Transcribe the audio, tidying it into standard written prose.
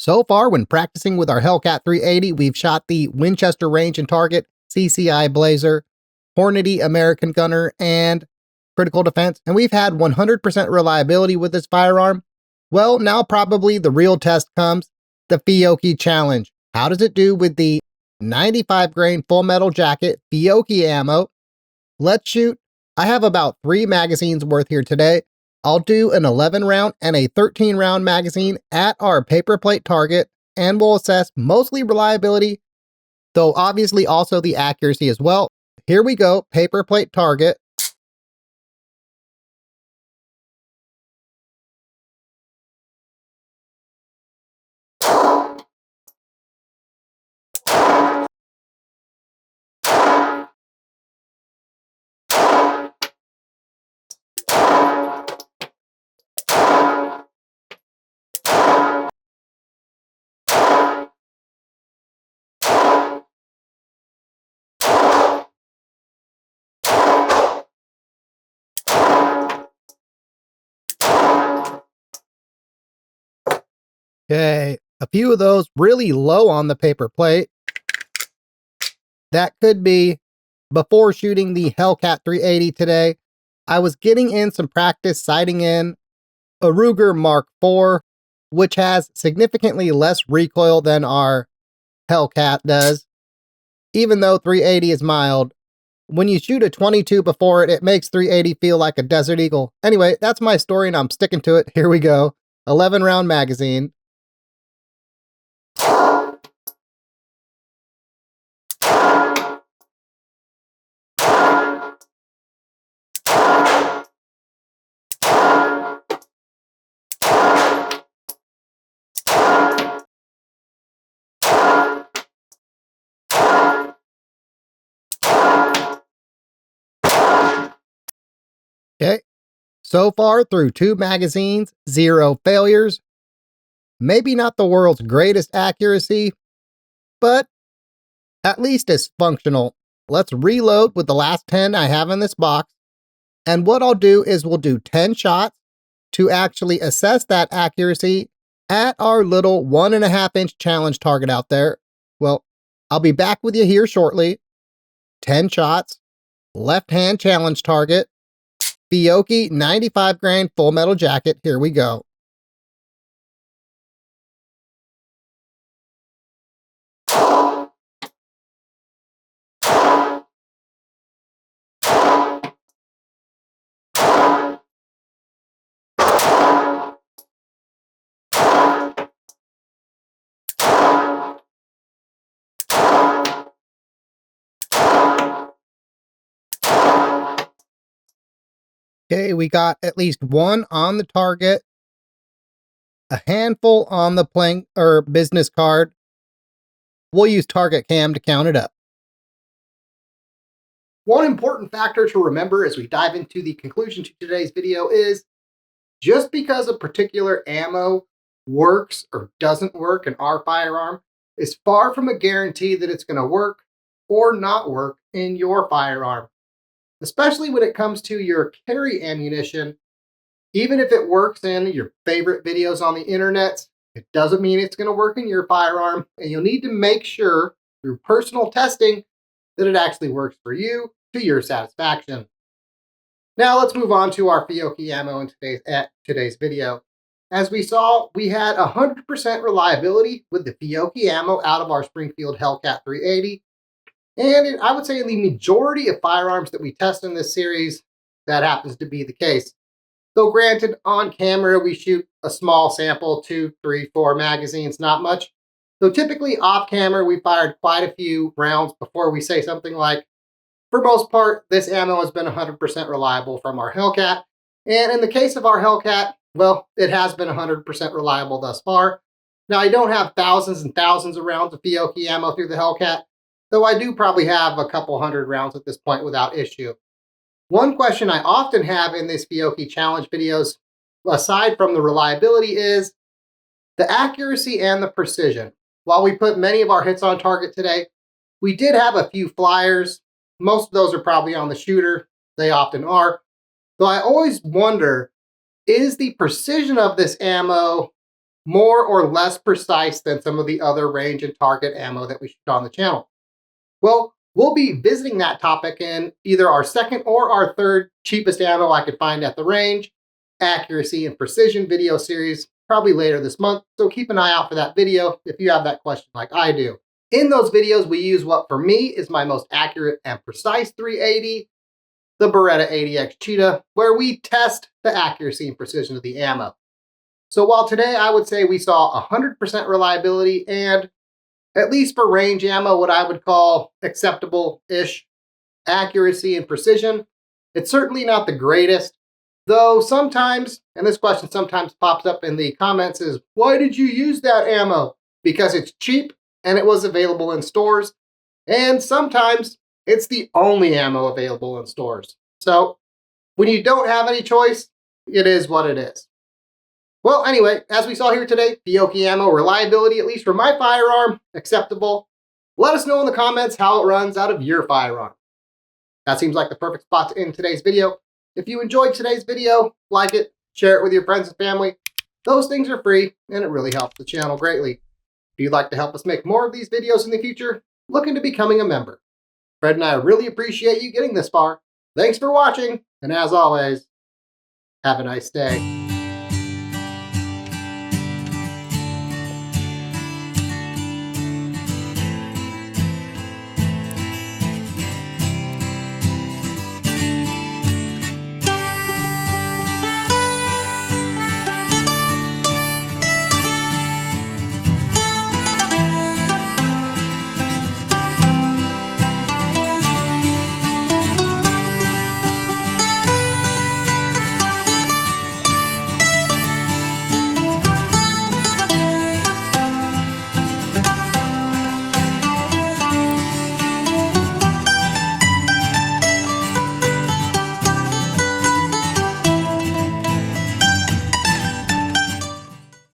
So far, when practicing with our Hellcat 380, we've shot the Winchester Range and Target, CCI Blazer, Hornady American Gunner, and Critical Defense, and we've had 100% reliability with this firearm. Well, now probably the real test comes, the Fiocchi Challenge. How does it do with the 95 grain full metal jacket Fiocchi ammo? Let's shoot. I have about 3 magazines worth here today. I'll do an 11 round and a 13 round magazine at our paper plate target, and we'll assess mostly reliability, though obviously also the accuracy as well. Here we go, paper plate target. Okay, a few of those really low on the paper plate. That could be before shooting the Hellcat 380 today. I was getting in some practice sighting in a Ruger Mark IV, which has significantly less recoil than our Hellcat does. Even though 380 is mild, when you shoot a 22 before it, it makes 380 feel like a Desert Eagle. Anyway, that's my story and I'm sticking to it. Here we go. 11 round magazine. Okay, so far through 2 magazines, 0 failures. Maybe not the world's greatest accuracy, but at least it's functional. Let's reload with the last 10 I have in this box. And what I'll do is we'll do 10 shots to actually assess that accuracy at our little 1.5-inch challenge target out there. Well, I'll be back with you here shortly. 10 shots, left hand challenge target, Fiocchi 95 grain full metal jacket. Here we go. Okay, we got at least 1 on the target, a handful on the plank or business card. We'll use target cam to count it up. One important factor to remember as we dive into the conclusion to today's video is just because a particular ammo works or doesn't work in our firearm is far from a guarantee that it's going to work or not work in your firearm. Especially when it comes to your carry ammunition, even if it works in your favorite videos on the internet, it doesn't mean it's going to work in your firearm, and you'll need to make sure through personal testing that it actually works for you to your satisfaction. Now let's move on to our Fiocchi ammo in today's video. As we saw, we had 100% reliability with the Fiocchi ammo out of our Springfield Hellcat 380. And I would say in the majority of firearms that we test in this series, that happens to be the case. Though granted, on camera, we shoot a small sample, 2, 3, 4 magazines, not much. Though typically off camera, we fired quite a few rounds before we say something like, for most part, this ammo has been 100% reliable from our Hellcat. And in the case of our Hellcat, well, it has been 100% reliable thus far. Now, I don't have thousands and thousands of rounds of Fiocchi ammo through the Hellcat, though I do probably have a couple hundred rounds at this point without issue. One question I often have in these Fiocchi challenge videos, aside from the reliability, is the accuracy and the precision. While we put many of our hits on target today, we did have a few flyers. Most of those are probably on the shooter. They often are. So I always wonder, is the precision of this ammo more or less precise than some of the other range and target ammo that we shoot on the channel? Well, we'll be visiting that topic in either our second or our third cheapest ammo I could find at the range, accuracy and precision video series, probably later this month. So keep an eye out for that video if you have that question like I do. In those videos, we use what for me is my most accurate and precise 380, the Beretta 80X Cheetah, where we test the accuracy and precision of the ammo. So while today I would say we saw 100% reliability and, at least for range ammo, what I would call acceptable-ish accuracy and precision, it's certainly not the greatest. Though sometimes, and this question sometimes pops up in the comments, is why did you use that ammo? Because it's cheap and it was available in stores. And sometimes it's the only ammo available in stores. So when you don't have any choice, it is what it is. Well, anyway, as we saw here today, Fiocchi ammo reliability, at least for my firearm, acceptable. Let us know in the comments how it runs out of your firearm. That seems like the perfect spot to end today's video. If you enjoyed today's video, like it, share it with your friends and family. Those things are free, and it really helps the channel greatly. If you'd like to help us make more of these videos in the future, look into becoming a member. Fred and I really appreciate you getting this far. Thanks for watching, and as always, have a nice day.